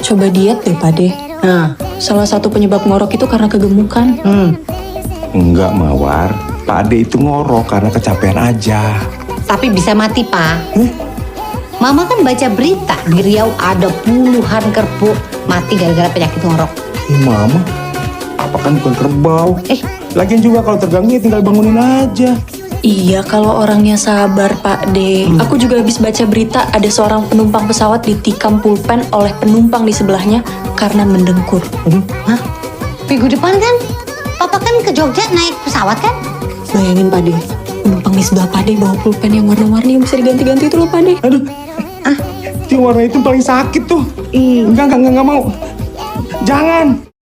Coba diet deh Pak De. Nah, Salah satu penyebab ngorok itu karena kegemukan. Enggak, Mawar. Pak Ade itu ngorok karena kecapean aja. tapi bisa mati, Pak. Mama kan baca berita di Riau ada puluhan kerbau mati gara-gara penyakit ngorok. Mama, apa kan bukan kerbau? Lagian juga kalau terganggu ya tinggal bangunin aja. Iya, kalau orangnya sabar Pak De. Aku juga habis baca berita ada seorang penumpang pesawat ditikam pulpen oleh penumpang di sebelahnya karena mendengkur. Hah? Minggu depan kan? Papa kan ke Jogja naik pesawat kan? Bayangin Pak De, penumpang di sebelah Pak De bawa pulpen yang warna-warni yang bisa diganti-ganti itu loh Pak De. Aduh, itu warna itu paling sakit tuh. Enggak mau. Jangan.